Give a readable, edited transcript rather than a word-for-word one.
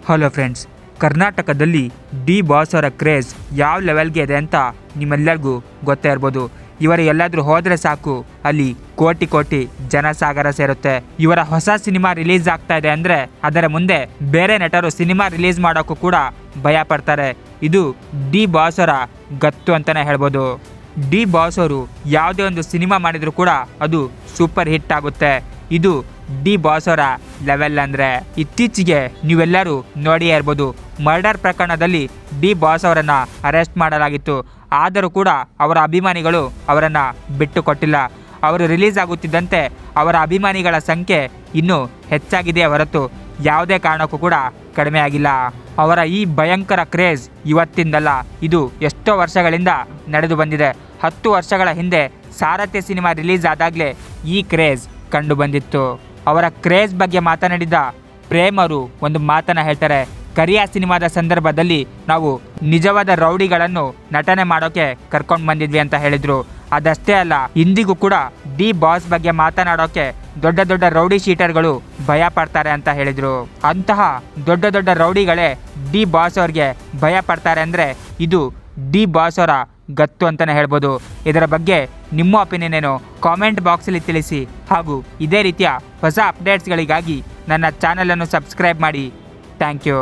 Hello friends, ಕರ್ನಾಟಕದಲ್ಲಿ D boss ಅವರ craze ಯಾವ ಲೆವೆಲ್ಗೆ ಇದೆ ಅಂತ ನಿಮ್ಮೆಲ್ಲರಿಗೂ ಗೊತ್ತೇ ಇರ್ಬೋದು. ಇವರು ಎಲ್ಲಾದರೂ ಹೋದರೆ ಸಾಕು ಅಲ್ಲಿ ಕೋಟಿ ಕೋಟಿ ಜನಸಾಗರ ಸೇರುತ್ತೆ. ಇವರ ಹೊಸ ಸಿನಿಮಾ ರಿಲೀಸ್ ಆಗ್ತಾ ಇದೆ ಅಂದರೆ ಅದರ ಮುಂದೆ ಬೇರೆ ನಟರು ಸಿನಿಮಾ ರಿಲೀಸ್ ಮಾಡೋಕ್ಕೂ ಕೂಡ ಭಯ ಪಡ್ತಾರೆ. ಇದು ಡಿ ಬಾಸ್ ಅವರ ಗತ್ತು ಅಂತಲೇ ಹೇಳ್ಬೋದು. ಡಿ ಬಾಸ್ ಅವರು ಯಾವುದೇ ಒಂದು ಸಿನಿಮಾ ಮಾಡಿದರೂ ಕೂಡ ಅದು ಸೂಪರ್ ಹಿಟ್ ಆಗುತ್ತೆ. ಇದು ಡಿ ಬಾಸ್ ಅವರ ಲೆವೆಲ್ ಅಂದರೆ ಇತ್ತೀಚೆಗೆ ನೀವೆಲ್ಲರೂ ನೋಡಿಯೇ ಇರ್ಬೋದು, ಮರ್ಡರ್ ಪ್ರಕರಣದಲ್ಲಿ ಡಿ ಬಾಸ್ ಅವರನ್ನು ಅರೆಸ್ಟ್ ಮಾಡಲಾಗಿತ್ತು. ಆದರೂ ಕೂಡ ಅವರ ಅಭಿಮಾನಿಗಳು ಅವರನ್ನು ಬಿಟ್ಟು ಕೊಟ್ಟಿಲ್ಲ. ಅವರು ರಿಲೀಸ್ ಆಗುತ್ತಿದ್ದಂತೆ ಅವರ ಅಭಿಮಾನಿಗಳ ಸಂಖ್ಯೆ ಇನ್ನೂ ಹೆಚ್ಚಾಗಿದೆಯೇ ಹೊರತು ಯಾವುದೇ ಕಾರಣಕ್ಕೂ ಕೂಡ ಕಡಿಮೆ ಆಗಿಲ್ಲ. ಅವರ ಈ ಭಯಂಕರ ಕ್ರೇಜ್ ಇವತ್ತಿಂದಲ್ಲ, ಇದು ಎಷ್ಟೋ ವರ್ಷಗಳಿಂದ ನಡೆದು ಬಂದಿದೆ. 10 ವರ್ಷಗಳ ಹಿಂದೆ ಸಾರಥಿ ಸಿನಿಮಾ ರಿಲೀಸ್ ಆದಾಗಲೇ ಈ ಕ್ರೇಜ್ ಕಂಡು ಬಂದಿತ್ತು. ಅವರ ಕ್ರೇಜ್ ಬಗ್ಗೆ ಮಾತನಾಡಿದ ಪ್ರೇಮ್ ಅವರು ಒಂದು ಮಾತನ್ನು ಹೇಳ್ತಾರೆ. ಕರಿಯ ಸಿನಿಮಾದ ಸಂದರ್ಭದಲ್ಲಿ ನಾವು ನಿಜವಾದ ರೌಡಿಗಳನ್ನು ನಟನೆ ಮಾಡೋಕೆ ಕರ್ಕೊಂಡು ಬಂದಿದ್ವಿ ಅಂತ ಹೇಳಿದ್ರು. ಅದಷ್ಟೇ ಅಲ್ಲ, ಇಂದಿಗೂ ಕೂಡ ಡಿ ಬಾಸ್ ಬಗ್ಗೆ ಮಾತನಾಡೋಕೆ ದೊಡ್ಡ ದೊಡ್ಡ ರೌಡಿ ಶೀಟರ್ಗಳು ಭಯ ಪಡ್ತಾರೆ ಅಂತ ಹೇಳಿದ್ರು. ಅಂತಹ ದೊಡ್ಡ ದೊಡ್ಡ ರೌಡಿಗಳೇ ಡಿ ಬಾಸ್ ಅವ್ರಿಗೆ ಭಯ ಪಡ್ತಾರೆ ಅಂದರೆ ಇದು ಡಿ ಬಾಸ್ ಅವರ ಗತ್ತು ಅಂತಲೇ ಹೇಳ್ಬೋದು. ಇದರ ಬಗ್ಗೆ ನಿಮ್ಮ ಒಪಿನಿಯನ್ ಏನು ಕಾಮೆಂಟ್ ಬಾಕ್ಸಲ್ಲಿ ತಿಳಿಸಿ. ಹಾಗೂ ಇದೇ ರೀತಿಯ ಹೊಸ ಅಪ್ಡೇಟ್ಸ್ಗಳಿಗಾಗಿ ನನ್ನ ಚಾನಲನ್ನು ಸಬ್ಸ್ಕ್ರೈಬ್ ಮಾಡಿ. Thank you.